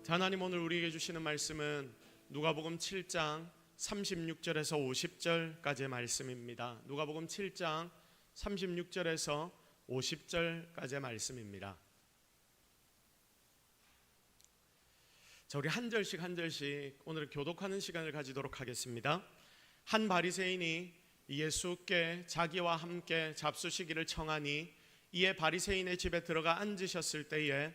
하나님 오늘 우리에게 주시는 말씀은 누가복음 7장 36절에서 50절까지의 말씀입니다. 누가복음 7장 36절에서 50절까지의 말씀입니다. 자, 우리 한 절씩 한 절씩 오늘 교독하는 시간을 가지도록 하겠습니다. 한 바리새인이 예수께 자기와 함께 잡수시기를 청하니 이에 바리새인의 집에 들어가 앉으셨을 때에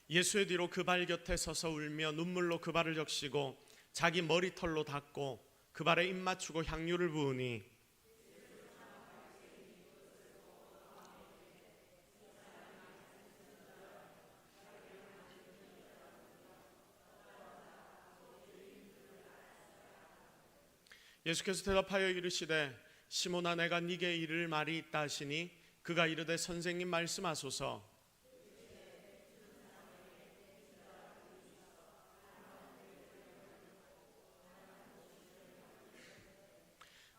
예수의 뒤로 그 발 곁에 서서 울며 눈물로 그 발을 적시고 자기 머리털로 닦고 그 발에 입 맞추고 향유를 부으니 예수께서 대답하여 이르시되 시몬아 내가 네게 이를 말이 있다 하시니 그가 이르되 선생님 말씀하소서.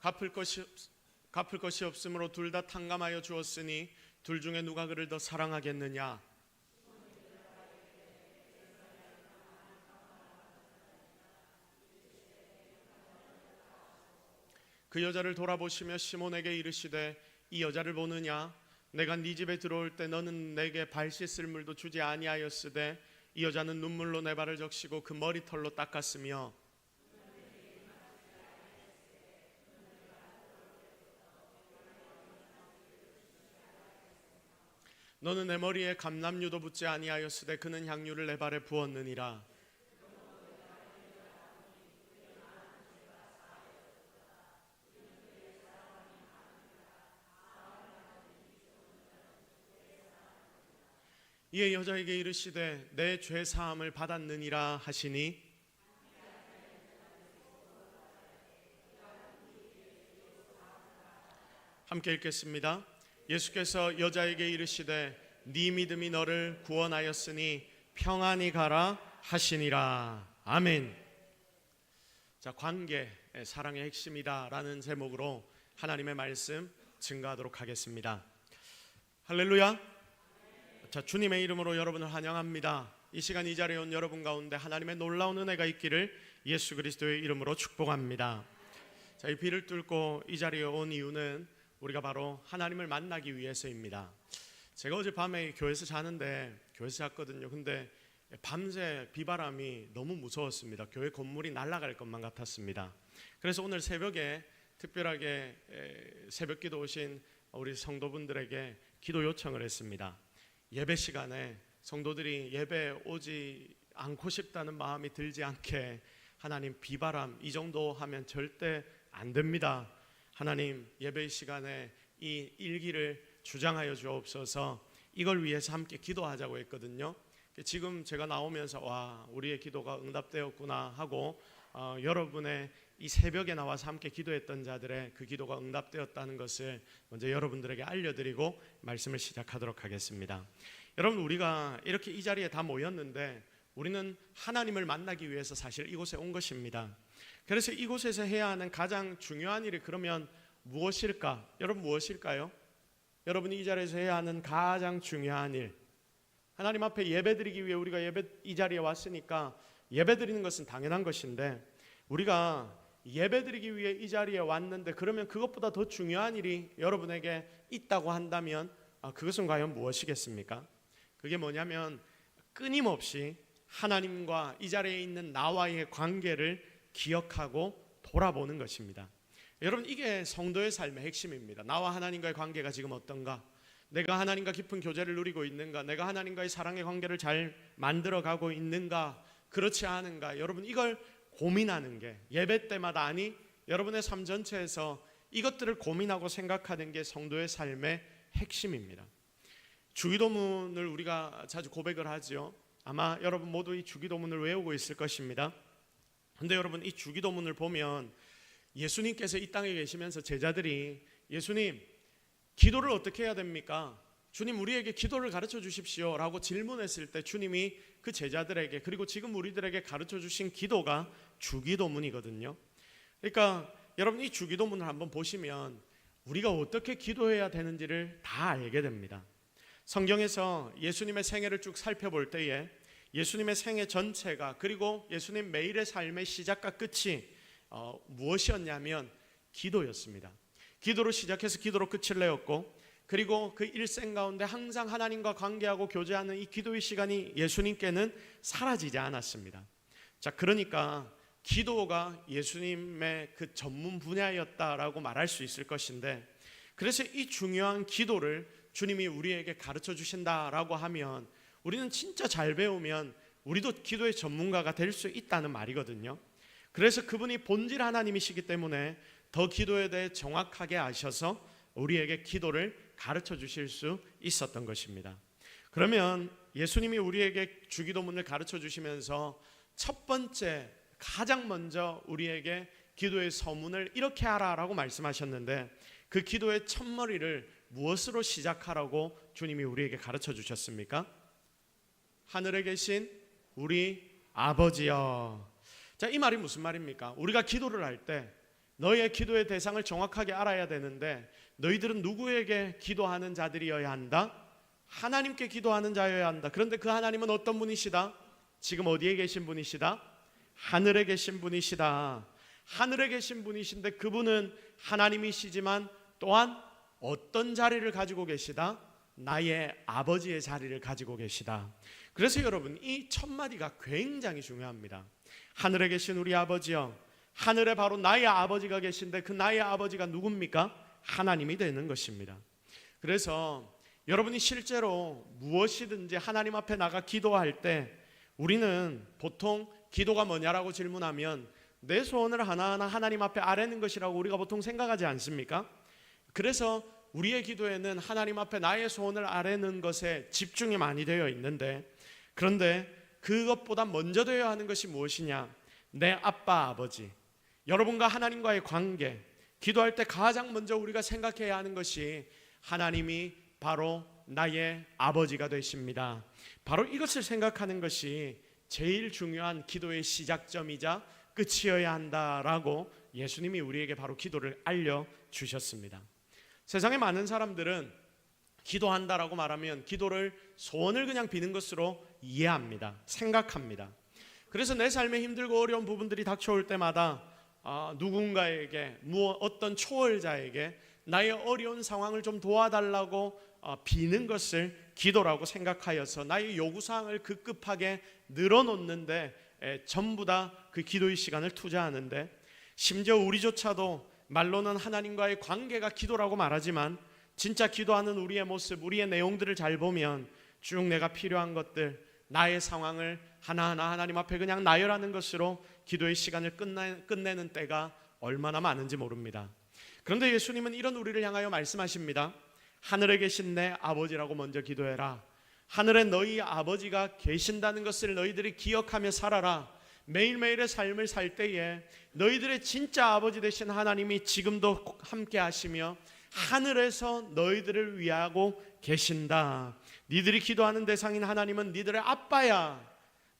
갚을 것이 없으므로 둘 다 탕감하여 주었으니 둘 중에 누가 그를 더 사랑하겠느냐. 그 여자를 돌아보시며 시몬에게 이르시되 이 여자를 보느냐. 내가 네 집에 들어올 때 너는 내게 발 씻을 물도 주지 아니하였으되 이 여자는 눈물로 내 발을 적시고 그 머리털로 닦았으며 너는 내 머리에 감람유도 붓지 아니하였으되 그는 향유를 내 발에 부었느니라. 이에 여자에게 이르시되 내 죄 사함을 받았느니라 하시니 함께 읽겠습니다. 예수께서 여자에게 이르시되 네 믿음이 너를 구원하였으니 평안히 가라 하시니라. 아멘. 자, 관계, 사랑의 핵심이다라는 제목으로 하나님의 말씀 증거하도록 하겠습니다. 할렐루야. 자, 주님의 이름으로 여러분을 환영합니다. 이 시간 이 자리에 온 여러분 가운데 하나님의 놀라운 은혜가 있기를 예수 그리스도의 이름으로 축복합니다. 자, 이 비를 뚫고 이 자리에 온 이유는 우리가 바로 하나님을 만나기 위해서입니다. 제가 어젯밤에 교회에서 자는데 교회에서 잤거든요. 근데 밤새 비바람이 너무 무서웠습니다. 교회 건물이 날아갈 것만 같았습니다. 그래서 오늘 새벽에 특별하게 새벽 기도 오신 우리 성도분들에게 기도 요청을 했습니다. 예배 시간에 성도들이 예배 오지 않고 싶다는 마음이 들지 않게 하나님 비바람 이 정도 하면 절대 안 됩니다. 하나님 예배 시간에 이 일기를 주장하여 주옵소서. 이걸 위해서 함께 기도하자고 했거든요. 지금 제가 나오면서 와 우리의 기도가 응답되었구나 하고 여러분의 이 새벽에 나와서 함께 기도했던 자들의 그 기도가 응답되었다는 것을 먼저 여러분들에게 알려드리고 말씀을 시작하도록 하겠습니다. 여러분 우리가 이렇게 이 자리에 다 모였는데 우리는 하나님을 만나기 위해서 사실 이곳에 온 것입니다. 그래서 이곳에서 해야 하는 가장 중요한 일이 그러면 무엇일까? 여러분 무엇일까요? 여러분이 이 자리에서 해야 하는 가장 중요한 일, 하나님 앞에 예배드리기 위해 우리가 이 자리에 왔으니까 예배드리는 것은 당연한 것인데 우리가 예배드리기 위해 이 자리에 왔는데 그러면 그것보다 더 중요한 일이 여러분에게 있다고 한다면 그것은 과연 무엇이겠습니까? 그게 뭐냐면 끊임없이 하나님과 이 자리에 있는 나와의 관계를 기억하고 돌아보는 것입니다. 여러분 이게 성도의 삶의 핵심입니다. 나와 하나님과의 관계가 지금 어떤가? 내가 하나님과 깊은 교제를 누리고 있는가? 내가 하나님과의 사랑의 관계를 잘 만들어가고 있는가? 그렇지 않은가? 여러분 이걸 고민하는 게 예배 때마다 아니 여러분의 삶 전체에서 이것들을 고민하고 생각하는 게 성도의 삶의 핵심입니다. 주기도문을 우리가 자주 고백을 하죠. 아마 여러분 모두 이 주기도문을 외우고 있을 것입니다. 근데 여러분 이 주기도문을 보면 예수님께서 이 땅에 계시면서 제자들이 예수님 기도를 어떻게 해야 됩니까? 주님 우리에게 기도를 가르쳐 주십시오 라고 질문했을 때 주님이 그 제자들에게 그리고 지금 우리들에게 가르쳐 주신 기도가 주기도문이거든요. 그러니까 여러분 이 주기도문을 한번 보시면 우리가 어떻게 기도해야 되는지를 다 알게 됩니다. 성경에서 예수님의 생애를 쭉 살펴볼 때에 예수님의 생애 전체가, 그리고 예수님 매일의 삶의 시작과 끝이 무엇이었냐면 기도였습니다. 기도로 시작해서 기도로 끝을 내었고, 그리고 그 일생 가운데 항상 하나님과 관계하고 교제하는 이 기도의 시간이 예수님께는 사라지지 않았습니다. 자, 그러니까 기도가 예수님의 그 전문 분야였다라고 말할 수 있을 것인데, 그래서 이 중요한 기도를 주님이 우리에게 가르쳐 주신다라고 하면 우리는 진짜 잘 배우면 우리도 기도의 전문가가 될 수 있다는 말이거든요. 그래서 그분이 본질 하나님이시기 때문에 더 기도에 대해 정확하게 아셔서 우리에게 기도를 가르쳐 주실 수 있었던 것입니다. 그러면 예수님이 우리에게 주기도문을 가르쳐 주시면서 첫 번째, 가장 먼저 우리에게 기도의 서문을 이렇게 하라라고 말씀하셨는데, 그 기도의 첫머리를 무엇으로 시작하라고 주님이 우리에게 가르쳐 주셨습니까? 하늘에 계신 우리 아버지여. 자, 이 말이 무슨 말입니까? 우리가 기도를 할 때 너희의 기도의 대상을 정확하게 알아야 되는데, 너희들은 누구에게 기도하는 자들이어야 한다? 하나님께 기도하는 자여야 한다. 그런데 그 하나님은 어떤 분이시다? 지금 어디에 계신 분이시다? 하늘에 계신 분이시다. 하늘에 계신 분이신데 그분은 하나님이시지만 또한 어떤 자리를 가지고 계시다? 나의 아버지의 자리를 가지고 계시다. 그래서 여러분, 이 첫 마디가 굉장히 중요합니다. 하늘에 계신 우리 아버지여. 하늘에 바로 나의 아버지가 계신데 그 나의 아버지가 누굽니까? 하나님이 되는 것입니다. 그래서 여러분이 실제로 무엇이든지 하나님 앞에 나가 기도할 때 우리는 보통 기도가 뭐냐라고 질문하면 내 소원을 하나하나 하나님 앞에 아뢰는 것이라고 우리가 보통 생각하지 않습니까? 그래서 우리의 기도에는 하나님 앞에 나의 소원을 아뢰는 것에 집중이 많이 되어 있는데, 그런데 그것보다 먼저 되어야 하는 것이 무엇이냐? 내 아빠, 아버지, 여러분과 하나님과의 관계. 기도할 때 가장 먼저 우리가 생각해야 하는 것이 하나님이 바로 나의 아버지가 되십니다. 바로 이것을 생각하는 것이 제일 중요한 기도의 시작점이자 끝이어야 한다라고 예수님이 우리에게 바로 기도를 알려주셨습니다. 세상에 많은 사람들은 기도한다라고 말하면 기도를 소원을 그냥 비는 것으로 이해합니다. 생각합니다. 그래서 내 삶에 힘들고 어려운 부분들이 닥쳐올 때마다 누군가에게, 어떤 초월자에게 나의 어려운 상황을 좀 도와달라고 비는 것을 기도라고 생각하여서 나의 요구사항을 급급하게 늘어놓는데 전부 다 그 기도의 시간을 투자하는데, 심지어 우리조차도 말로는 하나님과의 관계가 기도라고 말하지만 진짜 기도하는 우리의 모습, 우리의 내용들을 잘 보면 쭉 내가 필요한 것들, 나의 상황을 하나하나 하나님 앞에 그냥 나열하는 것으로 기도의 시간을 끝내는 때가 얼마나 많은지 모릅니다. 그런데 예수님은 이런 우리를 향하여 말씀하십니다. 하늘에 계신 내 아버지라고 먼저 기도해라. 하늘에 너희 아버지가 계신다는 것을 너희들이 기억하며 살아라. 매일매일의 삶을 살 때에 너희들의 진짜 아버지 되신 하나님이 지금도 함께 하시며 하늘에서 너희들을 위하고 계신다. 니들이 기도하는 대상인 하나님은 니들의 아빠야.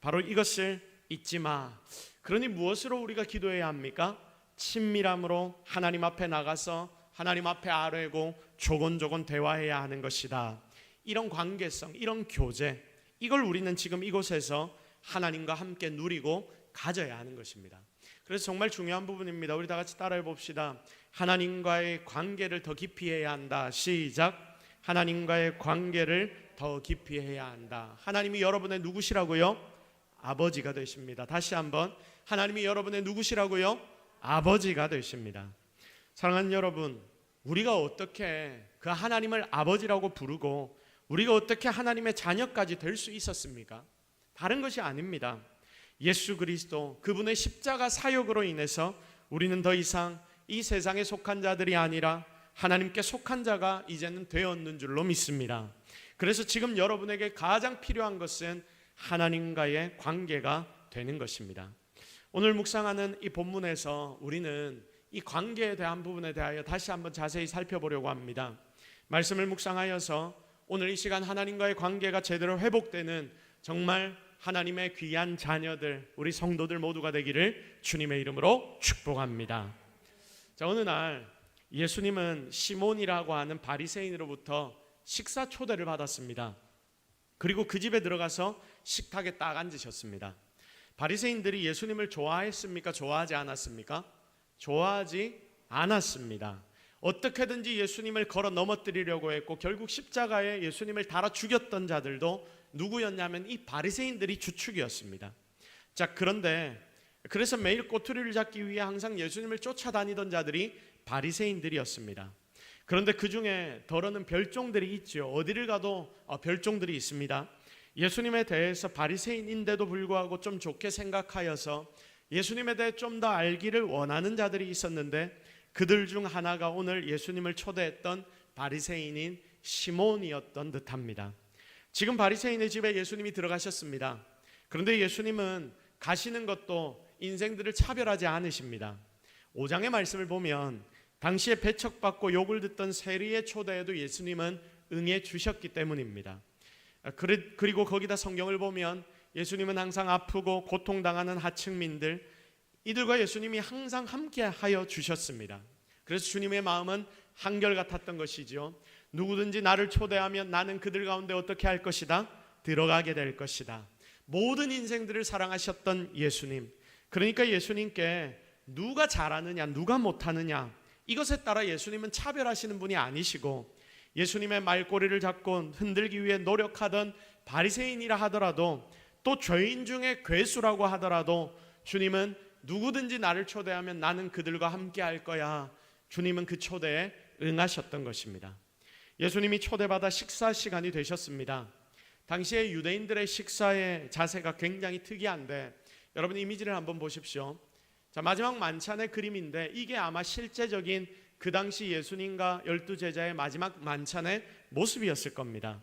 바로 이것을 잊지 마. 그러니 무엇으로 우리가 기도해야 합니까? 친밀함으로 하나님 앞에 나가서 하나님 앞에 아뢰고 조곤조곤 대화해야 하는 것이다. 이런 관계성, 이런 교제, 이걸 우리는 지금 이곳에서 하나님과 함께 누리고 가져야 하는 것입니다. 그래서 정말 중요한 부분입니다. 우리 다 같이 따라해 봅시다. 하나님과의 관계를 더 깊이 해야 한다. 시작. 하나님과의 관계를 더 깊이 해야 한다. 하나님이 여러분의 누구시라고요? 아버지가 되십니다. 다시 한번, 하나님이 여러분의 누구시라고요? 아버지가 되십니다. 사랑하는 여러분, 우리가 어떻게 그 하나님을 아버지라고 부르고 우리가 어떻게 하나님의 자녀까지 될 수 있었습니까? 다른 것이 아닙니다. 예수 그리스도, 그분의 십자가 사역으로 인해서 우리는 더 이상 이 세상에 속한 자들이 아니라 하나님께 속한 자가 이제는 되었는 줄로 믿습니다. 그래서 지금 여러분에게 가장 필요한 것은 하나님과의 관계가 되는 것입니다. 오늘 묵상하는 이 본문에서 우리는 이 관계에 대한 부분에 대하여 다시 한번 자세히 살펴보려고 합니다. 말씀을 묵상하여서 오늘 이 시간 하나님과의 관계가 제대로 회복되는 정말 하나님의 귀한 자녀들, 우리 성도들 모두가 되기를 주님의 이름으로 축복합니다. 자, 어느 날 예수님은 시몬이라고 하는 바리새인으로부터 식사 초대를 받았습니다. 그리고 그 집에 들어가서 식탁에 딱 앉으셨습니다. 바리새인들이 예수님을 좋아했습니까? 좋아하지 않았습니까? 좋아하지 않았습니다. 어떻게든지 예수님을 걸어 넘어뜨리려고 했고, 결국 십자가에 예수님을 달아 죽였던 자들도 누구였냐면 이 바리새인들이 주축이었습니다. 자, 그래서 매일 꼬투리를 잡기 위해 항상 예수님을 쫓아다니던 자들이 바리새인들이었습니다. 그런데 그 중에 덜어는 별종들이 있죠. 어디를 가도 별종들이 있습니다. 예수님에 대해서 바리새인인데도 불구하고 좀 좋게 생각하여서 예수님에 대해 좀 더 알기를 원하는 자들이 있었는데, 그들 중 하나가 오늘 예수님을 초대했던 바리새인인 시몬이었던 듯합니다. 지금 바리새인의 집에 예수님이 들어가셨습니다. 그런데 예수님은 가시는 것도 인생들을 차별하지 않으십니다. 5장의 말씀을 보면 당시에 배척받고 욕을 듣던 세리의 초대에도 예수님은 응해 주셨기 때문입니다. 그리고 거기다 성경을 보면 예수님은 항상 아프고 고통당하는 하층민들, 이들과 예수님이 항상 함께하여 주셨습니다. 그래서 주님의 마음은 한결같았던 것이죠. 누구든지 나를 초대하면 나는 그들 가운데 어떻게 할 것이다? 들어가게 될 것이다. 모든 인생들을 사랑하셨던 예수님, 그러니까 예수님께 누가 잘하느냐 누가 못하느냐 이것에 따라 예수님은 차별하시는 분이 아니시고, 예수님의 말꼬리를 잡고 흔들기 위해 노력하던 바리새인이라 하더라도, 또 죄인 중에 괴수라고 하더라도 주님은 누구든지 나를 초대하면 나는 그들과 함께 할 거야. 주님은 그 초대에 응하셨던 것입니다. 예수님이 초대받아 식사 시간이 되셨습니다. 당시에 유대인들의 식사의 자세가 굉장히 특이한데, 여러분 이미지를 한번 보십시오. 자, 마지막 만찬의 그림인데 이게 아마 실제적인 그 당시 예수님과 12제자의 마지막 만찬의 모습이었을 겁니다.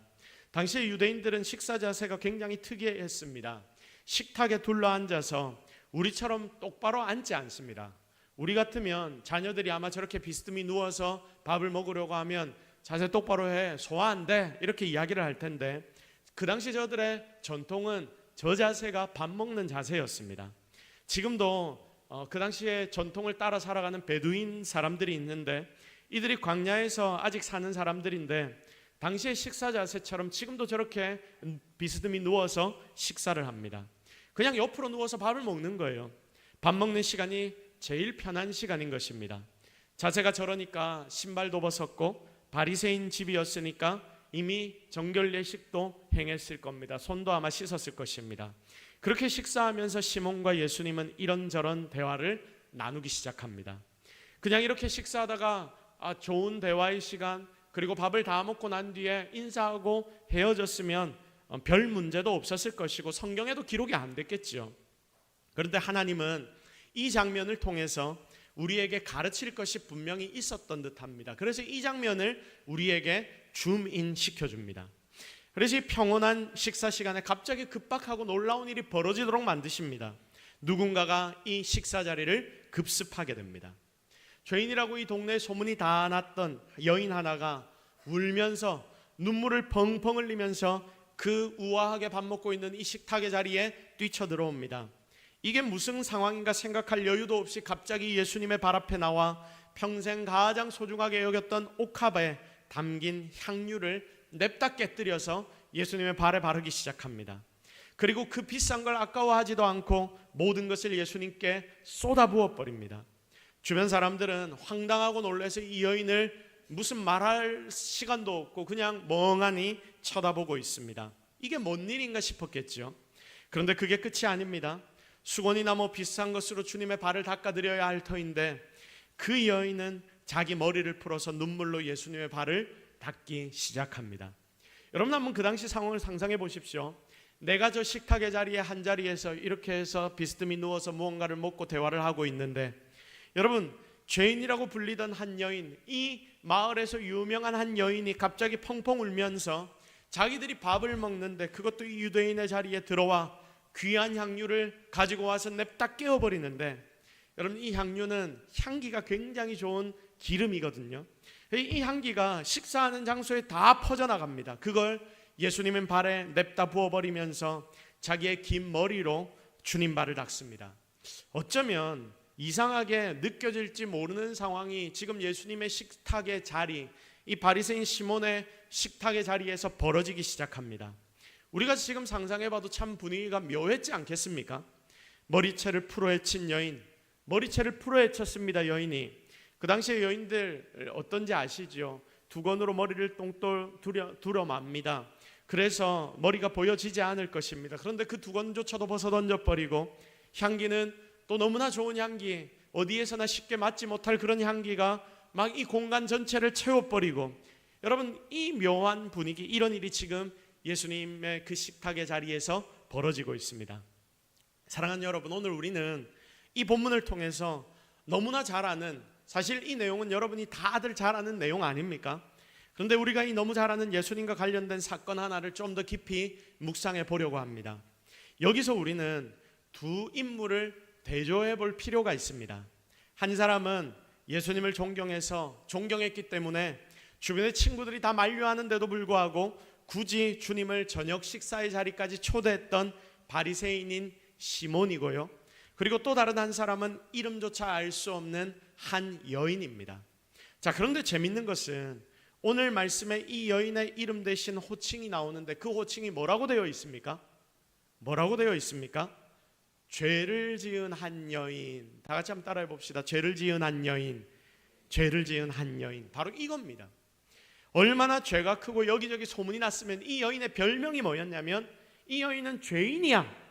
당시에 유대인들은 식사 자세가 굉장히 특이했습니다. 식탁에 둘러앉아서 우리처럼 똑바로 앉지 않습니다. 우리 같으면 자녀들이 아마 저렇게 비스듬히 누워서 밥을 먹으려고 하면 자세 똑바로 해, 소화 안 돼, 이렇게 이야기를 할 텐데, 그 당시 저들의 전통은 저 자세가 밥 먹는 자세였습니다. 지금도 그 당시에 전통을 따라 살아가는 베두인 사람들이 있는데, 이들이 광야에서 아직 사는 사람들인데 당시의 식사 자세처럼 지금도 저렇게 비스듬히 누워서 식사를 합니다. 그냥 옆으로 누워서 밥을 먹는 거예요. 밥 먹는 시간이 제일 편한 시간인 것입니다. 자세가 저러니까 신발도 벗었고, 바리새인 집이었으니까 이미 정결 예식도 행했을 겁니다. 손도 아마 씻었을 것입니다. 그렇게 식사하면서 시몬과 예수님은 이런저런 대화를 나누기 시작합니다. 그냥 이렇게 식사하다가 좋은 대화의 시간, 그리고 밥을 다 먹고 난 뒤에 인사하고 헤어졌으면 별 문제도 없었을 것이고 성경에도 기록이 안 됐겠죠. 그런데 하나님은 이 장면을 통해서 우리에게 가르칠 것이 분명히 있었던 듯합니다. 그래서 이 장면을 우리에게 줌인 시켜줍니다. 그래서 이 평온한 식사 시간에 갑자기 급박하고 놀라운 일이 벌어지도록 만드십니다. 누군가가 이 식사 자리를 급습하게 됩니다. 죄인이라고 이 동네에 소문이 다 났던 여인 하나가 울면서 눈물을 펑펑 흘리면서 그 우아하게 밥 먹고 있는 이 식탁의 자리에 뛰쳐들어옵니다. 이게 무슨 상황인가 생각할 여유도 없이 갑자기 예수님의 발 앞에 나와 평생 가장 소중하게 여겼던 옥합에 담긴 향유를 냅다 깨뜨려서 예수님의 발에 바르기 시작합니다. 그리고 그 비싼 걸 아까워하지도 않고 모든 것을 예수님께 쏟아부어 버립니다. 주변 사람들은 황당하고 놀라서 이 여인을 무슨 말할 시간도 없고 그냥 멍하니 쳐다보고 있습니다. 이게 뭔 일인가 싶었겠죠. 그런데 그게 끝이 아닙니다. 수건이나 비싼 것으로 주님의 발을 닦아드려야 할 터인데, 그 여인은 자기 머리를 풀어서 눈물로 예수님의 발을 닦기 시작합니다. 여러분 한번 그 당시 상황을 상상해 보십시오. 내가 저 식탁의 자리에 한 자리에서 이렇게 해서 비스듬히 누워서 무언가를 먹고 대화를 하고 있는데, 여러분 죄인이라고 불리던 한 여인, 이 마을에서 유명한 한 여인이 갑자기 펑펑 울면서 자기들이 밥을 먹는데 그것도 이 유대인의 자리에 들어와 귀한 향유를 가지고 와서 냅다 깨워버리는데, 여러분 이 향유는 향기가 굉장히 좋은 기름이거든요. 이 향기가 식사하는 장소에 다 퍼져나갑니다. 그걸 예수님의 발에 냅다 부어버리면서 자기의 긴 머리로 주님 발을 닦습니다. 어쩌면 이상하게 느껴질지 모르는 상황이 지금 예수님의 식탁의 자리, 이 바리새인 시몬의 식탁의 자리에서 벌어지기 시작합니다. 우리가 지금 상상해봐도 참 분위기가 묘했지 않겠습니까? 머리채를 풀어헤친 여인, 머리채를 풀어헤쳤습니다. 여인이. 그 당시에 여인들 어떤지 아시죠? 두건으로 머리를 똥돌 두려맙니다. 그래서 머리가 보여지지 않을 것입니다. 그런데 그 두건조차도 벗어 던져버리고, 향기는 또 너무나 좋은 향기, 어디에서나 쉽게 맡지 못할 그런 향기가 막 이 공간 전체를 채워버리고, 여러분, 이 묘한 분위기, 이런 일이 지금 예수님의 그 식탁의 자리에서 벌어지고 있습니다. 사랑하는 여러분, 오늘 우리는 이 본문을 통해서 너무나 잘 아는, 사실 이 내용은 여러분이 다들 잘 아는 내용 아닙니까? 그런데 우리가 이 너무 잘 아는 예수님과 관련된 사건 하나를 좀 더 깊이 묵상해 보려고 합니다. 여기서 우리는 두 인물을 대조해 볼 필요가 있습니다. 한 사람은 예수님을 존경했기 때문에 주변의 친구들이 다 만류하는데도 불구하고 굳이 주님을 저녁 식사의 자리까지 초대했던 바리새인인 시몬이고요. 그리고 또 다른 한 사람은 이름조차 알 수 없는 한 여인입니다. 자, 그런데 재밌는 것은 오늘 말씀에 이 여인의 이름 대신 호칭이 나오는데, 그 호칭이 뭐라고 되어 있습니까? 뭐라고 되어 있습니까? 죄를 지은 한 여인. 다 같이 한번 따라해 봅시다. 죄를 지은 한 여인. 죄를 지은 한 여인. 바로 이겁니다. 얼마나 죄가 크고 여기저기 소문이 났으면 이 여인의 별명이 뭐였냐면, 이 여인은 죄인이야.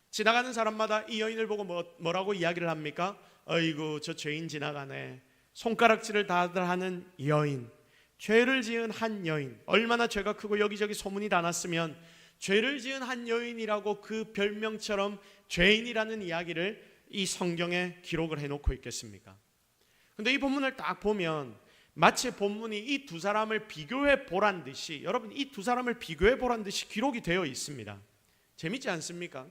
지나가는 사람마다 이 여인을 보고 뭐라고 이야기를 합니까? 어이구, 저 죄인 지나가네. 손가락질을 다들 하는 여인. 죄를 지은 한 여인. 얼마나 죄가 크고 여기저기 소문이 다 났으면 죄를 지은 한 여인이라고 그 별명처럼 죄인이라는 이야기를 이 성경에 기록을 해놓고 있겠습니까? 근데 이 본문을 딱 보면 마치 본문이 이 두 사람을 비교해 보란 듯이, 여러분, 이 두 사람을 비교해 보란 듯이 기록이 되어 있습니다. 재밌지 않습니까?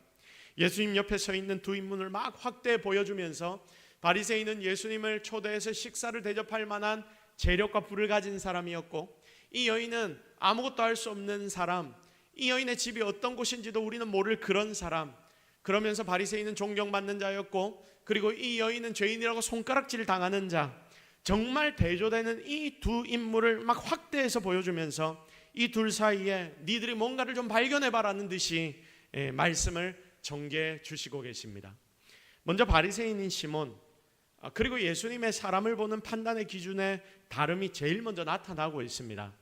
예수님 옆에 서 있는 두 인물을 막 확대해 보여주면서, 바리새인은 예수님을 초대해서 식사를 대접할 만한 재력과 부를 가진 사람이었고, 이 여인은 아무것도 할 수 없는 사람, 이 여인의 집이 어떤 곳인지도 우리는 모를 그런 사람. 그러면서 바리새인은 존경받는 자였고, 그리고 이 여인은 죄인이라고 손가락질 당하는 자. 정말 대조되는 이 두 인물을 막 확대해서 보여주면서 이 둘 사이에 니들이 뭔가를 좀 발견해봐라는 듯이 말씀을 전개해 주시고 계십니다. 먼저 바리새인인 시몬, 그리고 예수님의 사람을 보는 판단의 기준의 다름이 제일 먼저 나타나고 있습니다.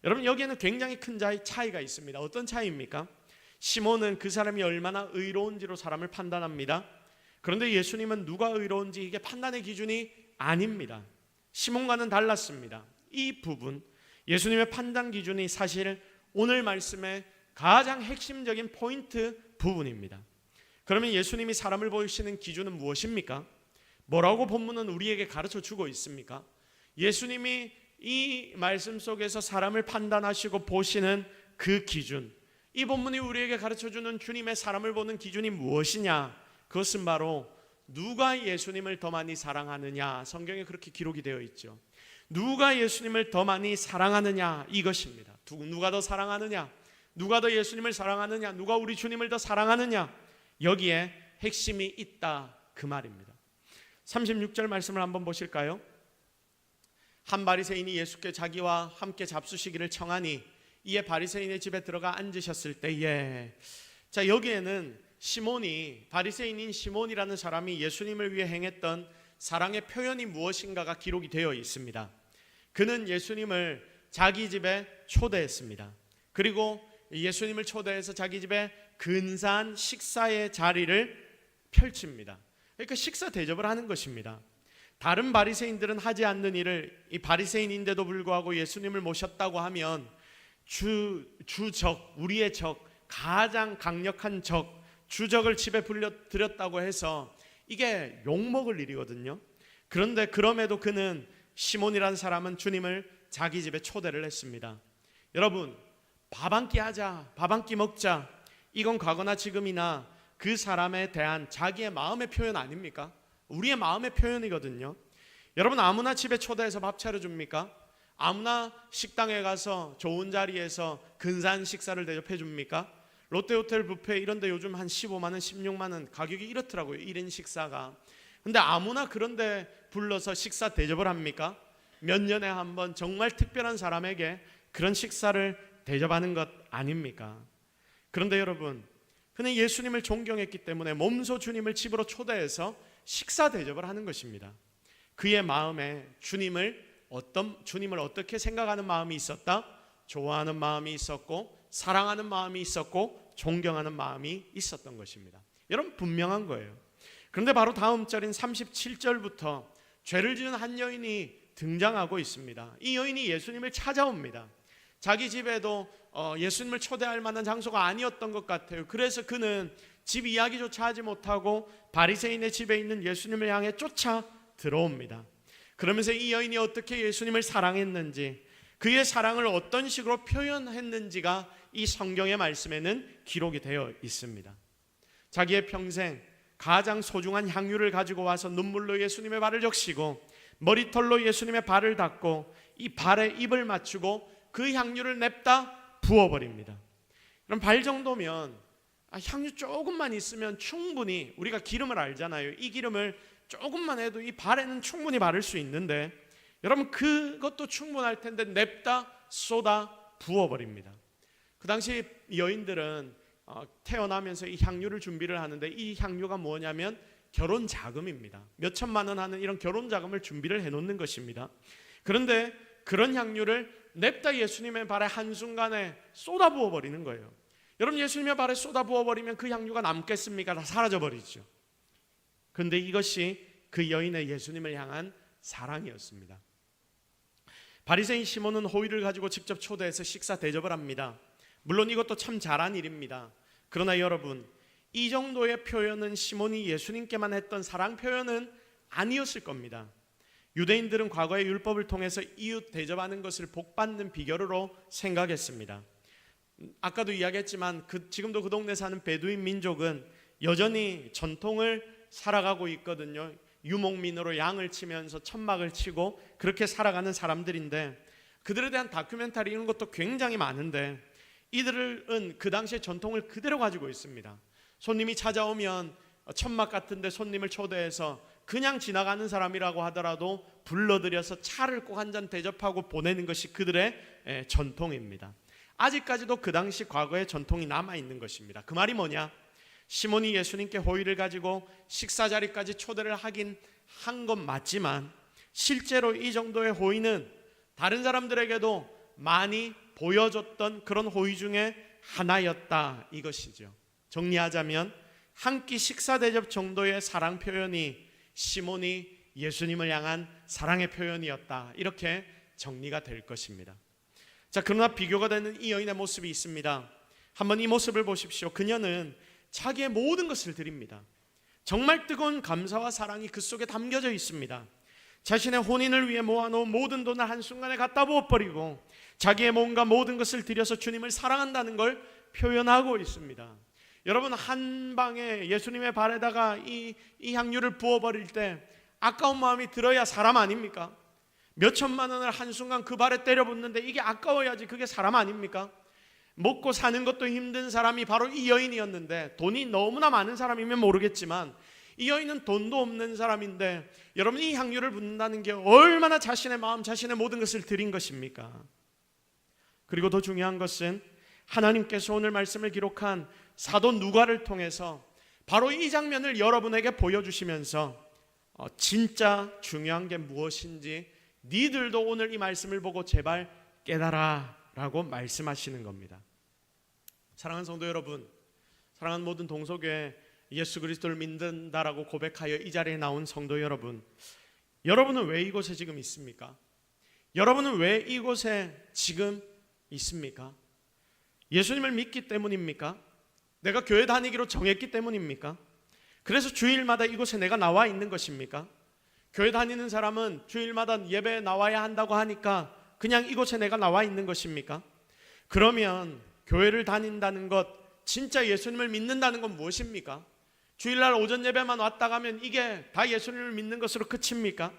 여러분, 여기에는 굉장히 큰 차이가 있습니다. 어떤 차이입니까? 시몬은 그 사람이 얼마나 의로운지로 사람을 판단합니다. 그런데 예수님은 누가 의로운지 이게 판단의 기준이 아닙니다. 시몬과는 달랐습니다. 이 부분, 예수님의 판단 기준이 사실 오늘 말씀의 가장 핵심적인 포인트 부분입니다. 그러면 예수님이 사람을 보시는 기준은 무엇입니까? 뭐라고 본문은 우리에게 가르쳐 주고 있습니까? 예수님이 이 말씀 속에서 사람을 판단하시고 보시는 그 기준, 이 본문이 우리에게 가르쳐 주는 주님의 사람을 보는 기준이 무엇이냐? 그것은 바로 누가 예수님을 더 많이 사랑하느냐. 성경에 그렇게 기록이 되어 있죠. 누가 예수님을 더 많이 사랑하느냐, 이것입니다. 누가 더 사랑하느냐, 누가 더 예수님을 사랑하느냐, 누가 우리 주님을 더 사랑하느냐, 여기에 핵심이 있다, 그 말입니다. 36절 말씀을 한번 보실까요? 한 바리새인이 예수께 자기와 함께 잡수시기를 청하니 이에 바리새인의 집에 들어가 앉으셨을 때에, 자, 여기에는 시몬이, 바리새인인 시몬이라는 사람이 예수님을 위해 행했던 사랑의 표현이 무엇인가가 기록이 되어 있습니다. 그는 예수님을 자기 집에 초대했습니다. 그리고 예수님을 초대해서 자기 집에 근사한 식사의 자리를 펼칩니다. 그러니까 식사 대접을 하는 것입니다. 다른 바리새인들은 하지 않는 일을 이 바리새인인데도 불구하고 예수님을 모셨다고 하면 주적, 우리의 적, 가장 강력한 적, 주적을 집에 불러들였다고 해서 이게 욕먹을 일이거든요. 그런데 그럼에도 그는, 시몬이라는 사람은 주님을 자기 집에 초대를 했습니다. 여러분, 밥 한 끼 하자, 밥 한 끼 먹자, 이건 과거나 지금이나 그 사람에 대한 자기의 마음의 표현 아닙니까? 우리의 마음의 표현이거든요. 여러분, 아무나 집에 초대해서 밥 차려줍니까? 아무나 식당에 가서 좋은 자리에서 근사한 식사를 대접해 줍니까? 롯데호텔 뷔페 이런 데 요즘 한 15만 원, 16만 원 가격이 이렇더라고요, 1인 식사가. 근데 아무나 그런데 불러서 식사 대접을 합니까? 몇 년에 한 번 정말 특별한 사람에게 그런 식사를 대접하는 것 아닙니까? 그런데 여러분, 그는 예수님을 존경했기 때문에 몸소 주님을 집으로 초대해서 식사 대접을 하는 것입니다. 그의 마음에 주님을 어떻게 생각하는 마음이 있었다? 좋아하는 마음이 있었고, 사랑하는 마음이 있었고, 존경하는 마음이 있었던 것입니다. 여러분, 분명한 거예요. 그런데 바로 다음 절인 37절부터 죄를 지은 한 여인이 등장하고 있습니다. 이 여인이 예수님을 찾아옵니다. 자기 집에도 예수님을 초대할 만한 장소가 아니었던 것 같아요. 그래서 그는 집 이야기조차 하지 못하고 바리새인의 집에 있는 예수님을 향해 쫓아 들어옵니다. 그러면서 이 여인이 어떻게 예수님을 사랑했는지, 그의 사랑을 어떤 식으로 표현했는지가 이 성경의 말씀에는 기록이 되어 있습니다. 자기의 평생 가장 소중한 향유를 가지고 와서 눈물로 예수님의 발을 적시고 머리털로 예수님의 발을 닦고 이 발에 입을 맞추고 그 향유를 냅다 부어버립니다. 그럼 발 정도면 향유 조금만 있으면 충분히, 우리가 기름을 알잖아요. 이 기름을 조금만 해도 이 발에는 충분히 바를 수 있는데, 여러분, 그것도 충분할 텐데 냅다 쏟아 부어버립니다. 그 당시 여인들은 태어나면서 이 향유를 준비를 하는데, 이 향유가 뭐냐면 결혼 자금입니다. 몇 천만 원 하는 이런 결혼 자금을 준비를 해놓는 것입니다. 그런데 그런 향유를 냅다 예수님의 발에 한순간에 쏟아 부어버리는 거예요. 여러분, 예수님의 발에 쏟아 부어버리면 그 향유가 남겠습니까? 다 사라져버리죠. 그런데 이것이 그 여인의 예수님을 향한 사랑이었습니다. 바리새인 시몬은 호의를 가지고 직접 초대해서 식사 대접을 합니다. 물론 이것도 참 잘한 일입니다. 그러나 여러분, 이 정도의 표현은 시몬이 예수님께만 했던 사랑 표현은 아니었을 겁니다. 유대인들은 과거의 율법을 통해서 이웃 대접하는 것을 복받는 비결으로 생각했습니다. 아까도 이야기했지만 지금도 그 동네 사는 베두인 민족은 여전히 전통을 살아가고 있거든요. 유목민으로 양을 치면서 천막을 치고 그렇게 살아가는 사람들인데, 그들에 대한 다큐멘터리 이런 것도 굉장히 많은데, 이들은 그 당시의 전통을 그대로 가지고 있습니다. 손님이 찾아오면 천막 같은데 손님을 초대해서 그냥 지나가는 사람이라고 하더라도 불러들여서 차를 꼭 한 잔 대접하고 보내는 것이 그들의 전통입니다. 아직까지도 그 당시 과거의 전통이 남아있는 것입니다. 그 말이 뭐냐? 시몬이 예수님께 호의를 가지고 식사 자리까지 초대를 하긴 한 건 맞지만, 실제로 이 정도의 호의는 다른 사람들에게도 많이 보여줬던 그런 호의 중에 하나였다, 이것이죠. 정리하자면 한 끼 식사 대접 정도의 사랑 표현이 시몬이 예수님을 향한 사랑의 표현이었다, 이렇게 정리가 될 것입니다. 자, 그러나 비교가 되는 이 여인의 모습이 있습니다. 한번 이 모습을 보십시오. 그녀는 자기의 모든 것을 드립니다. 정말 뜨거운 감사와 사랑이 그 속에 담겨져 있습니다. 자신의 혼인을 위해 모아놓은 모든 돈을 한순간에 갖다 부어버리고 자기의 몸과 모든 것을 들여서 주님을 사랑한다는 걸 표현하고 있습니다. 여러분, 한 방에 예수님의 발에다가 이 향유를 부어버릴 때 아까운 마음이 들어야 사람 아닙니까? 몇 천만 원을 한순간 그 발에 때려붓는데 이게 아까워야지 그게 사람 아닙니까? 먹고 사는 것도 힘든 사람이 바로 이 여인이었는데, 돈이 너무나 많은 사람이면 모르겠지만 이 여인은 돈도 없는 사람인데, 여러분, 이 향유를 붓는다는 게 얼마나 자신의 마음, 자신의 모든 것을 드린 것입니까? 그리고 더 중요한 것은 하나님께서 오늘 말씀을 기록한 사도 누가를 통해서 바로 이 장면을 여러분에게 보여주시면서 진짜 중요한 게 무엇인지 니들도 오늘 이 말씀을 보고 제발 깨달아 라고 말씀하시는 겁니다. 사랑하는 성도 여러분, 사랑하는 모든 동서교회 예수 그리스도를 믿는다라고 고백하여 이 자리에 나온 성도 여러분, 여러분은 왜 이곳에 지금 있습니까? 여러분은 왜 이곳에 지금 있습니까? 예수님을 믿기 때문입니까? 내가 교회 다니기로 정했기 때문입니까? 그래서 주일마다 이곳에 내가 나와 있는 것입니까? 교회 다니는 사람은 주일마다 예배에 나와야 한다고 하니까 그냥 이곳에 내가 나와 있는 것입니까? 그러면 교회를 다닌다는 것, 진짜 예수님을 믿는다는 건 무엇입니까? 주일날 오전 예배만 왔다 가면 이게 다 예수님을 믿는 것으로 끝입니까?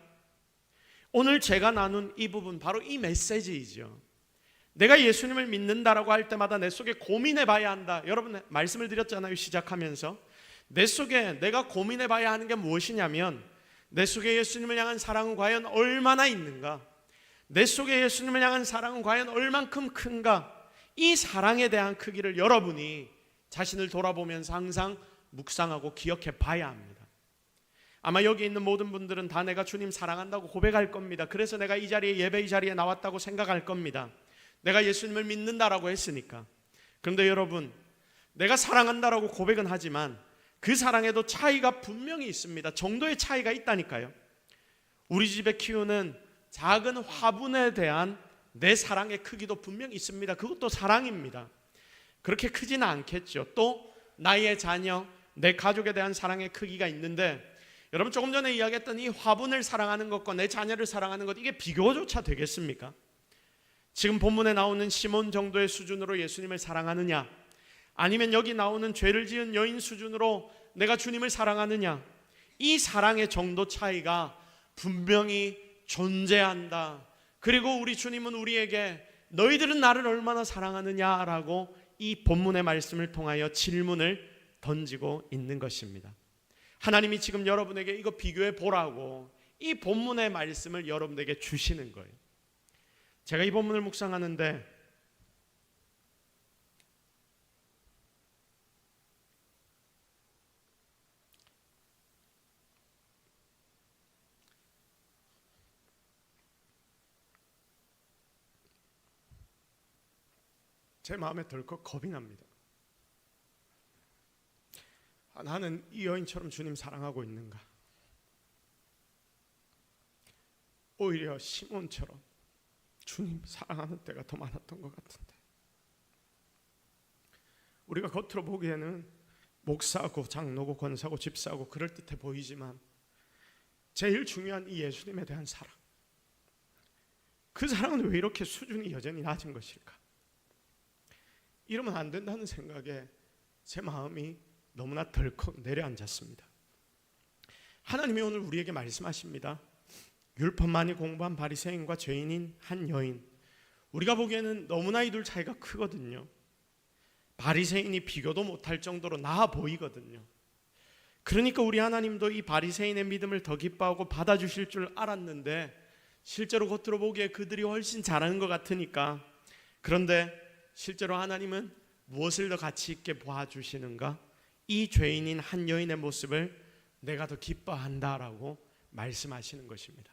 오늘 제가 나눈 이 부분, 바로 이 메시지이죠. 내가 예수님을 믿는다라고 할 때마다 내 속에 고민해 봐야 한다. 여러분, 말씀을 드렸잖아요, 시작하면서. 내 속에 내가 고민해 봐야 하는 게 무엇이냐면, 내 속에 예수님을 향한 사랑은 과연 얼마나 있는가? 내 속에 예수님을 향한 사랑은 과연 얼만큼 큰가? 이 사랑에 대한 크기를 여러분이 자신을 돌아보면서 항상 묵상하고 기억해 봐야 합니다. 아마 여기 있는 모든 분들은 다 내가 주님 사랑한다고 고백할 겁니다. 그래서 내가 이 자리에, 예배 이 자리에 나왔다고 생각할 겁니다. 내가 예수님을 믿는다라고 했으니까. 그런데 여러분, 내가 사랑한다라고 고백은 하지만 그 사랑에도 차이가 분명히 있습니다. 정도의 차이가 있다니까요. 우리 집에 키우는 작은 화분에 대한 내 사랑의 크기도 분명히 있습니다. 그것도 사랑입니다. 그렇게 크지는 않겠죠. 또 나의 자녀, 내 가족에 대한 사랑의 크기가 있는데, 여러분 조금 전에 이야기했던 이 화분을 사랑하는 것과 내 자녀를 사랑하는 것, 이게 비교조차 되겠습니까? 지금 본문에 나오는 시몬 정도의 수준으로 예수님을 사랑하느냐, 아니면 여기 나오는 죄를 지은 여인 수준으로 내가 주님을 사랑하느냐, 이 사랑의 정도 차이가 분명히 존재한다. 그리고 우리 주님은 우리에게 너희들은 나를 얼마나 사랑하느냐라고 이 본문의 말씀을 통하여 질문을 던지고 있는 것입니다. 하나님이 지금 여러분에게 이거 비교해 보라고 이 본문의 말씀을 여러분에게 주시는 거예요. 제가 이 본문을 묵상하는데 제 마음에 덜컥 겁이 납니다. 나는 이 여인처럼 주님 사랑하고 있는가? 오히려 시몬처럼 주님 사랑하는 때가 더 많았던 것 같은데, 우리가 겉으로 보기에는 목사고 장로고 권사고 집사고 그럴듯해 보이지만 제일 중요한 이 예수님에 대한 사랑, 그 사랑은 왜 이렇게 수준이 여전히 낮은 것일까? 이러면 안 된다는 생각에 제 마음이 너무나 덜컥 내려앉았습니다. 하나님이 오늘 우리에게 말씀하십니다. 율법 많이 공부한 바리새인과 죄인인 한 여인, 우리가 보기에는 너무나 이 둘 차이가 크거든요. 바리새인이 비교도 못할 정도로 나아 보이거든요. 그러니까 우리 하나님도 이 바리새인의 믿음을 더 기뻐하고 받아주실 줄 알았는데, 실제로 겉으로 보기에 그들이 훨씬 잘하는 것 같으니까, 그런데 실제로 하나님은 무엇을 더 가치 있게 봐주시는가? 이 죄인인 한 여인의 모습을 내가 더 기뻐한다라고 말씀하시는 것입니다.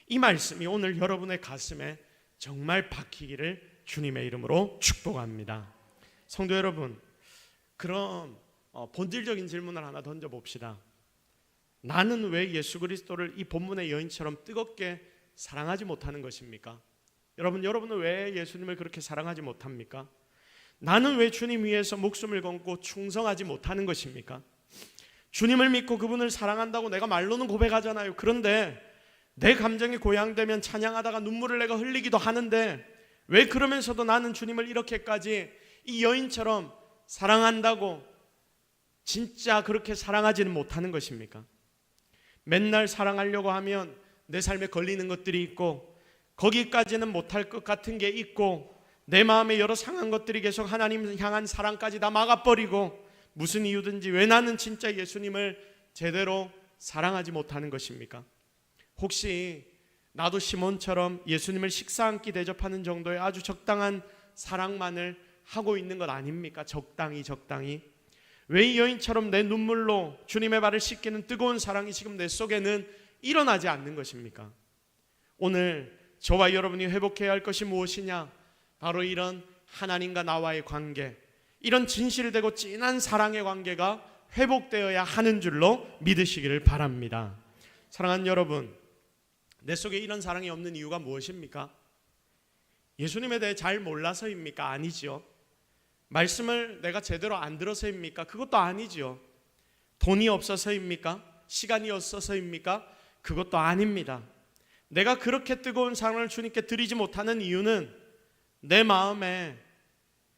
이 말씀이 오늘 여러분의 가슴에 정말 박히기를 주님의 이름으로 축복합니다. 성도 여러분, 그럼 본질적인 질문을 하나 던져봅시다. 나는 왜 예수 그리스도를 이 본문의 여인처럼 뜨겁게 사랑하지 못하는 것입니까? 여러분은 왜 예수님을 그렇게 사랑하지 못합니까? 나는 왜 주님 위해서 목숨을 걸고 충성하지 못하는 것입니까? 주님을 믿고 그분을 사랑한다고 내가 말로는 고백하잖아요. 그런데 내 감정이 고양되면 찬양하다가 눈물을 내가 흘리기도 하는데, 왜 그러면서도 나는 주님을 이렇게까지 이 여인처럼 사랑한다고 진짜 그렇게 사랑하지는 못하는 것입니까? 맨날 사랑하려고 하면 내 삶에 걸리는 것들이 있고, 거기까지는 못할 것 같은 게 있고, 내 마음에 여러 상한 것들이 계속 하나님 향한 사랑까지 다 막아버리고, 무슨 이유든지 왜 나는 진짜 예수님을 제대로 사랑하지 못하는 것입니까? 혹시 나도 시몬처럼 예수님을 식사 한 끼 대접하는 정도의 아주 적당한 사랑만을 하고 있는 것 아닙니까? 적당히. 왜 이 여인처럼 내 눈물로 주님의 발을 씻기는 뜨거운 사랑이 지금 내 속에는 일어나지 않는 것입니까? 오늘 저와 여러분이 회복해야 할 것이 무엇이냐? 바로 이런 하나님과 나와의 관계, 이런 진실되고 진한 사랑의 관계가 회복되어야 하는 줄로 믿으시기를 바랍니다. 사랑하는 여러분, 내 속에 이런 사랑이 없는 이유가 무엇입니까? 예수님에 대해 잘 몰라서입니까? 아니죠. 말씀을 내가 제대로 안 들어서입니까? 그것도 아니죠. 돈이 없어서입니까? 시간이 없어서입니까? 그것도 아닙니다. 내가 그렇게 뜨거운 사랑을 주님께 드리지 못하는 이유는 내 마음에,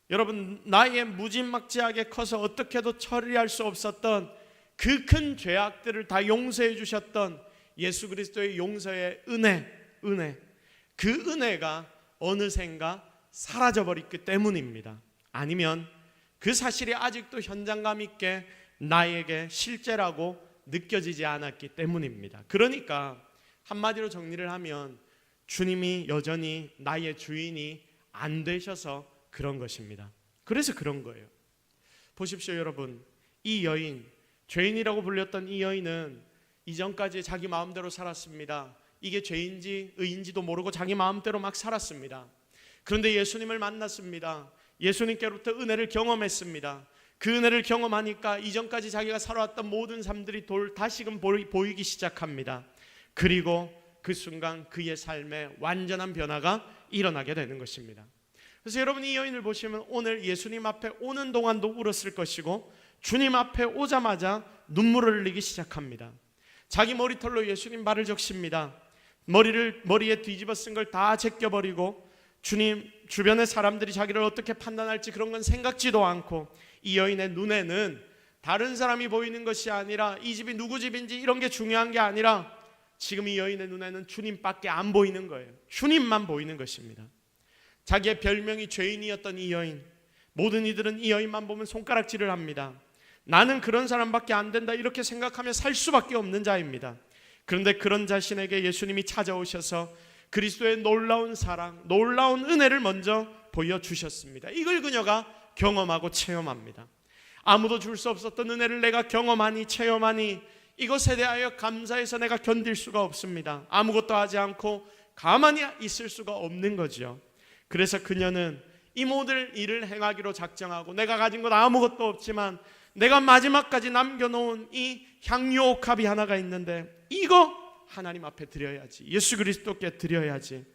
여러분, 나의 무지막지하게 커서 어떻게도 처리할 수 없었던 그 큰 죄악들을 다 용서해 주셨던 예수 그리스도의 용서의 은혜, 그 은혜가 어느샌가 사라져버렸기 때문입니다. 아니면 그 사실이 아직도 현장감 있게 나에게 실제라고 느껴지지 않았기 때문입니다. 그러니까 한마디로 정리를 하면 주님이 여전히 나의 주인이 안 되셔서 그런 것입니다. 그래서 그런 거예요. 보십시오 여러분, 이 여인, 죄인이라고 불렸던 이 여인은 이전까지 자기 마음대로 살았습니다. 이게 죄인지 의인지도 모르고 자기 마음대로 막 살았습니다. 그런데 예수님을 만났습니다. 예수님께로부터 은혜를 경험했습니다. 그 은혜를 경험하니까 이전까지 자기가 살아왔던 모든 삶들이 다시금 보이기 시작합니다. 그리고 그 순간 그의 삶에 완전한 변화가 일어나게 되는 것입니다. 그래서 여러분, 이 여인을 보시면 오늘 예수님 앞에 오는 동안도 울었을 것이고 주님 앞에 오자마자 눈물을 흘리기 시작합니다. 자기 머리털로 예수님 발을 적십니다. 머리에 뒤집어 쓴 걸 다 제껴버리고 주님 주변의 사람들이 자기를 어떻게 판단할지 그런 건 생각지도 않고, 이 여인의 눈에는 다른 사람이 보이는 것이 아니라 이 집이 누구 집인지 이런 게 중요한 게 아니라 지금 이 여인의 눈에는 주님밖에 안 보이는 거예요. 주님만 보이는 것입니다. 자기의 별명이 죄인이었던 이 여인, 모든 이들은 이 여인만 보면 손가락질을 합니다. 나는 그런 사람밖에 안 된다 이렇게 생각하며 살 수밖에 없는 자입니다. 그런데 그런 자신에게 예수님이 찾아오셔서 그리스도의 놀라운 사랑, 놀라운 은혜를 먼저 보여주셨습니다. 이걸 그녀가 경험하고 체험합니다. 아무도 줄 수 없었던 은혜를 내가 경험하니 체험하니 이것에 대하여 감사해서 내가 견딜 수가 없습니다. 아무것도 하지 않고 가만히 있을 수가 없는 거죠. 그래서 그녀는 이 모든 일을 행하기로 작정하고, 내가 가진 것 아무것도 없지만 내가 마지막까지 남겨놓은 이 향유 옥합이 하나가 있는데 이거 하나님 앞에 드려야지, 예수 그리스도께 드려야지.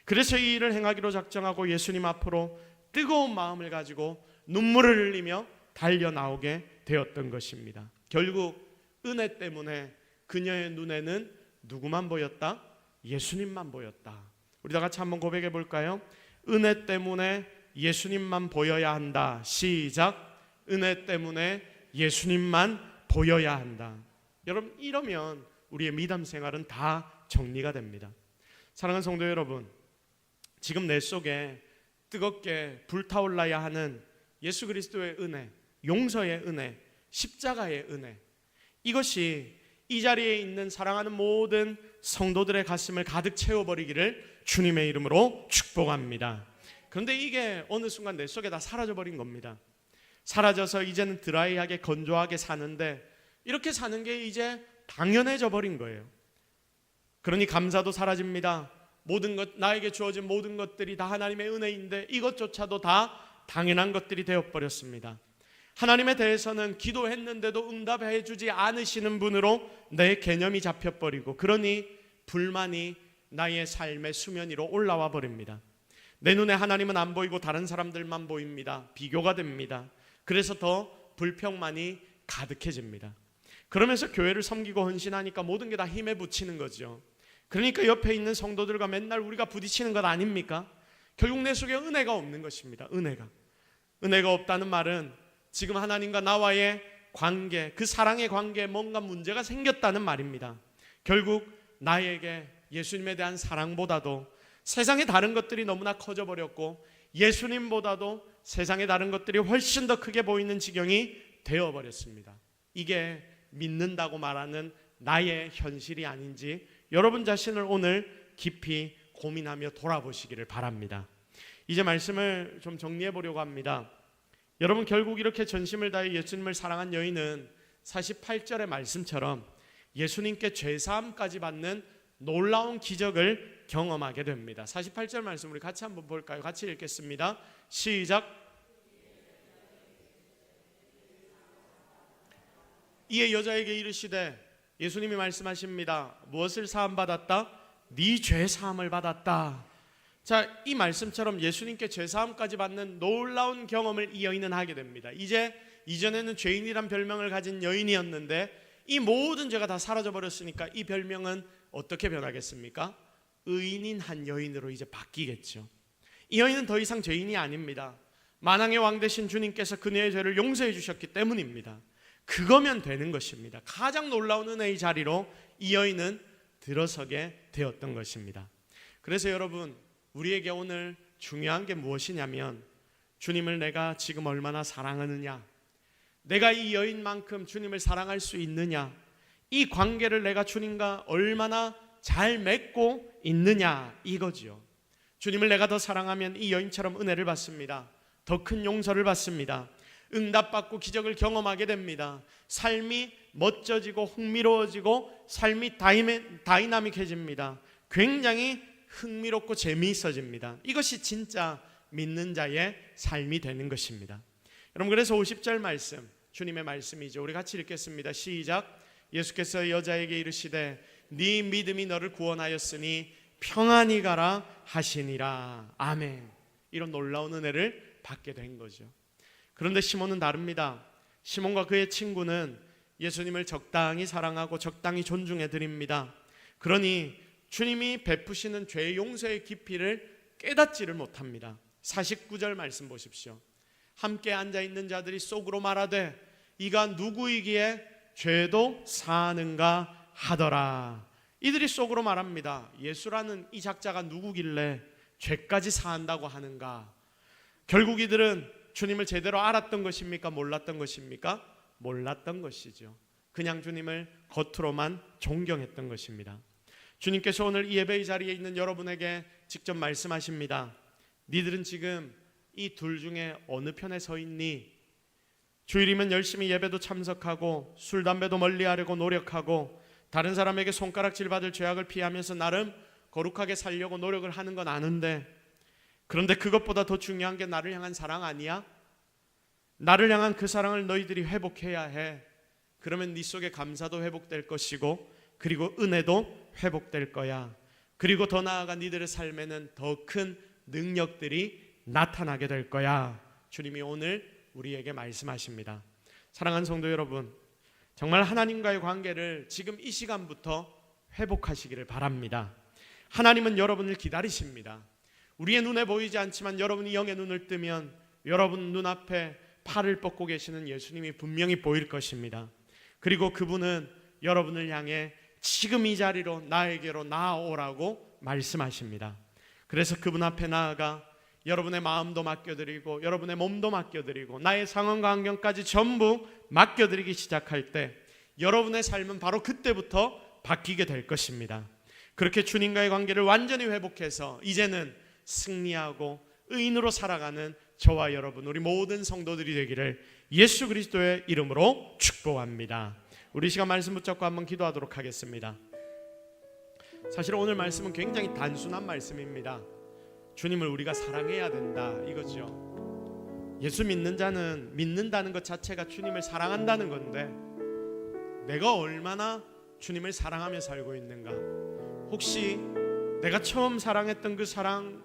그래서 이 일을 행하기로 작정하고 예수님 앞으로 뜨거운 마음을 가지고 눈물을 흘리며 달려나오게 되었던 것입니다. 결국 은혜 때문에 그녀의 눈에는 누구만 보였다? 예수님만 보였다. 우리 다 같이 한번 고백해 볼까요? 은혜 때문에 예수님만 보여야 한다. 시작. 은혜 때문에 예수님만 보여야 한다. 여러분, 이러면 우리의 미담 생활은 다 정리가 됩니다. 사랑하는 성도 여러분, 지금 내 속에 뜨겁게 불타올라야 하는 예수 그리스도의 은혜, 용서의 은혜, 십자가의 은혜, 이것이 이 자리에 있는 사랑하는 모든 성도들의 가슴을 가득 채워버리기를 주님의 이름으로 축복합니다. 그런데 이게 어느 순간 내 속에 다 사라져버린 겁니다. 사라져서 이제는 드라이하게 건조하게 사는데, 이렇게 사는 게 이제 당연해져 버린 거예요. 그러니 감사도 사라집니다. 모든 것, 나에게 주어진 모든 것들이 다 하나님의 은혜인데 이것조차도 다 당연한 것들이 되어버렸습니다. 하나님에 대해서는 기도했는데도 응답해 주지 않으시는 분으로 내 개념이 잡혀버리고, 그러니 불만이 나의 삶의 수면 위로 올라와 버립니다. 내 눈에 하나님은 안 보이고 다른 사람들만 보입니다. 비교가 됩니다. 그래서 더 불평만이 가득해집니다. 그러면서 교회를 섬기고 헌신하니까 모든 게 다 힘에 부치는 거죠. 그러니까 옆에 있는 성도들과 맨날 우리가 부딪히는 것 아닙니까? 결국 내 속에 은혜가 없는 것입니다. 은혜가 없다는 말은 지금 하나님과 나와의 관계, 그 사랑의 관계에 뭔가 문제가 생겼다는 말입니다. 결국 나에게 예수님에 대한 사랑보다도 세상의 다른 것들이 너무나 커져버렸고, 예수님보다도 세상의 다른 것들이 훨씬 더 크게 보이는 지경이 되어버렸습니다. 이게 믿는다고 말하는 나의 현실이 아닌지 여러분 자신을 오늘 깊이 고민하며 돌아보시기를 바랍니다. 이제 말씀을 좀 정리해 보려고 합니다. 여러분, 결국 이렇게 전심을 다해 예수님을 사랑한 여인은 48절의 말씀처럼 예수님께 죄사함까지 받는 놀라운 기적을 경험하게 됩니다. 48절 말씀 우리 같이 한번 볼까요? 같이 읽겠습니다. 시작. 이에 여자에게 이르시되, 예수님이 말씀하십니다. 무엇을 사함받았다? 네 죄사함을 받았다. 자, 이 말씀처럼 예수님께 죄사함까지 받는 놀라운 경험을 이 여인은 하게 됩니다. 이제 이전에는 죄인이란 별명을 가진 여인이었는데 이 모든 죄가 다 사라져버렸으니까 이 별명은 어떻게 변하겠습니까? 의인인 한 여인으로 이제 바뀌겠죠. 이 여인은 더 이상 죄인이 아닙니다. 만왕의 왕 되신 주님께서 그녀의 죄를 용서해 주셨기 때문입니다. 그거면 되는 것입니다. 가장 놀라운 은혜의 자리로 이 여인은 들어서게 되었던 것입니다. 그래서 여러분, 우리에게 오늘 중요한 게 무엇이냐면, 주님을 내가 지금 얼마나 사랑하느냐, 내가 이 여인만큼 주님을 사랑할 수 있느냐, 이 관계를 내가 주님과 얼마나 잘 맺고 있느냐 이거지요. 주님을 내가 더 사랑하면 이 여인처럼 은혜를 받습니다. 더 큰 용서를 받습니다. 응답받고 기적을 경험하게 됩니다. 삶이 멋져지고 흥미로워지고 삶이 다이나믹해집니다. 굉장히 흥미롭고 재미있어집니다. 이것이 진짜 믿는 자의 삶이 되는 것입니다. 여러분, 그래서 50절 말씀, 주님의 말씀이죠. 우리 같이 읽겠습니다. 시작. 예수께서 여자에게 이르시되 네 믿음이 너를 구원하였으니 평안히 가라 하시니라. 아멘. 이런 놀라운 은혜를 받게 된 거죠. 그런데 시몬은 다릅니다. 시몬과 그의 친구는 예수님을 적당히 사랑하고 적당히 존중해 드립니다. 그러니 주님이 베푸시는 죄 용서의 깊이를 깨닫지를 못합니다. 49절 말씀 보십시오. 함께 앉아있는 자들이 속으로 말하되 이가 누구이기에 죄도 사하는가 하더라. 이들이 속으로 말합니다. 예수라는 이 작자가 누구길래 죄까지 사한다고 하는가. 결국 이들은 주님을 제대로 알았던 것입니까? 몰랐던 것입니까? 몰랐던 것이죠. 그냥 주님을 겉으로만 존경했던 것입니다. 주님께서 오늘 이 예배의 자리에 있는 여러분에게 직접 말씀하십니다. 니들은 지금 이 둘 중에 어느 편에 서 있니? 주일이면 열심히 예배도 참석하고 술, 담배도 멀리하려고 노력하고 다른 사람에게 손가락질 받을 죄악을 피하면서 나름 거룩하게 살려고 노력을 하는 건 아는데, 그런데 그것보다 더 중요한 게 나를 향한 사랑 아니야? 나를 향한 그 사랑을 너희들이 회복해야 해. 그러면 네 속에 감사도 회복될 것이고 그리고 은혜도 회복될 거야. 그리고 더 나아가 니들의 삶에는 더 큰 능력들이 나타나게 될 거야. 주님이 오늘 우리에게 말씀하십니다. 사랑하는 성도 여러분, 정말 하나님과의 관계를 지금 이 시간부터 회복하시기를 바랍니다. 하나님은 여러분을 기다리십니다. 우리의 눈에 보이지 않지만 여러분이 영의 눈을 뜨면 여러분 눈앞에 팔을 뻗고 계시는 예수님이 분명히 보일 것입니다. 그리고 그분은 여러분을 향해 지금 이 자리로 나에게로 나아오라고 말씀하십니다. 그래서 그분 앞에 나아가 여러분의 마음도 맡겨드리고 여러분의 몸도 맡겨드리고 나의 상황과 환경까지 전부 맡겨드리기 시작할 때 여러분의 삶은 바로 그때부터 바뀌게 될 것입니다. 그렇게 주님과의 관계를 완전히 회복해서 이제는 승리하고 의인으로 살아가는 저와 여러분, 우리 모든 성도들이 되기를 예수 그리스도의 이름으로 축복합니다. 우리 시간 말씀 붙잡고 한번 기도하도록 하겠습니다. 사실 오늘 말씀은 굉장히 단순한 말씀입니다. 주님을 우리가 사랑해야 된다 이거죠. 예수 믿는 자는 믿는다는 것 자체가 주님을 사랑한다는 건데 내가 얼마나 주님을 사랑하며 살고 있는가. 혹시 내가 처음 사랑했던 그 사랑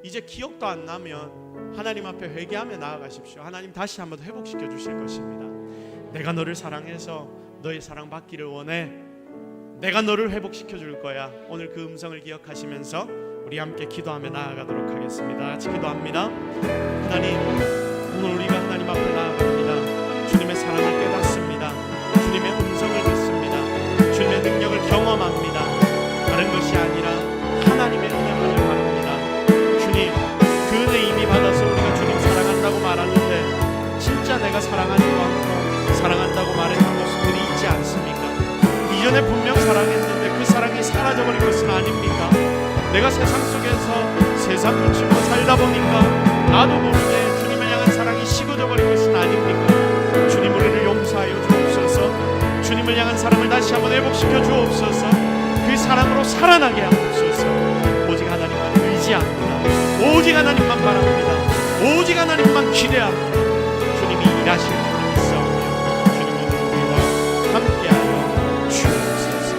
이제 기억도 안 나면 하나님 앞에 회개하며 나아가십시오. 하나님 다시 한번 회복시켜 주실 것입니다. 내가 너를 사랑해서 너의 사랑 받기를 원해. 내가 너를 회복시켜 줄 거야. 오늘 그 음성을 기억하시면서 우리 함께 기도하며 나아가도록 하겠습니다. 같이 기도합니다. 하나님, 오늘 우리가 하나님 앞에 나아갑니다. 주님의 사랑을 깨닫습니다. 주님의 음성을 듣습니다. 주님의 능력을 경험합니다. 다른 것이 아니라 하나님의 은혜만을 바랍니다. 주님, 그 은혜 이미 받아서 우리가 주님 사랑한다고 말하는데 진짜 내가 사랑하지도 않고 사랑한다고 말했던 모습들이 있지 않습니까? 이전에 분명 사랑했는데 그 사랑이 사라져버린 것은 아닙니까? 내가 세상 속에서 세상 눈치고 살다 보니까 나도 모르게 주님을 향한 사랑이 식어져 버린 것은 아닙니까? 주님, 우리를 용서하여 주옵소서. 주님을 향한 사랑을 다시 한번 회복시켜 주옵소서. 그 사랑으로 살아나게 하옵소서. 오직 하나님만 의지합니다. 오직 하나님만 바랍니다. 오직 하나님만 기대합니다. 주님이 일하실 줄을 믿사오며 주님 오늘 우리와 함께하여 주옵소서.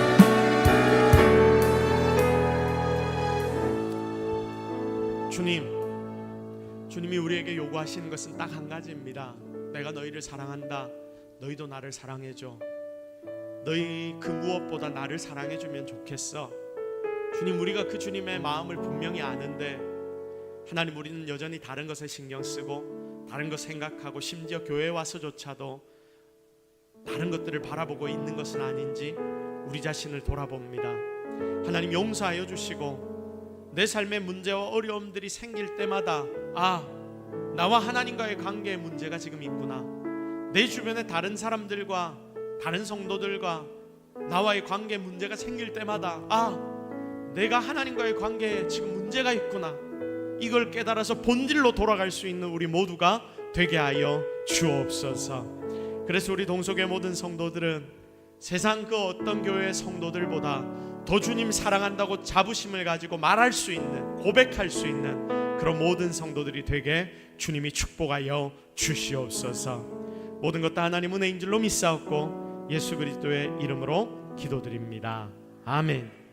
주님이 우리에게 요구하시는 것은 딱 한 가지입니다. 내가 너희를 사랑한다. 너희도 나를 사랑해줘. 너희 그 무엇보다 나를 사랑해주면 좋겠어. 주님, 우리가 그 주님의 마음을 분명히 아는데 하나님, 우리는 여전히 다른 것에 신경 쓰고 다른 것 생각하고 심지어 교회에 와서조차도 다른 것들을 바라보고 있는 것은 아닌지 우리 자신을 돌아봅니다. 하나님, 용서하여 주시고 내 삶의 문제와 어려움들이 생길 때마다 나와 하나님과의 관계에 문제가 지금 있구나. 내 주변의 다른 사람들과 다른 성도들과 나와의 관계 문제가 생길 때마다 내가 하나님과의 관계에 지금 문제가 있구나, 이걸 깨달아서 본질로 돌아갈 수 있는 우리 모두가 되게 하여 주옵소서. 그래서 우리 동속의 모든 성도들은 세상 그 어떤 교회의 성도들보다 더 주님 사랑한다고 자부심을 가지고 말할 수 있는, 고백할 수 있는 그런 모든 성도들이 되게 주님이 축복하여 주시옵소서. 모든 것 다 하나님 은혜인 줄로 믿사옵고 예수 그리스도의 이름으로 기도드립니다. 아멘.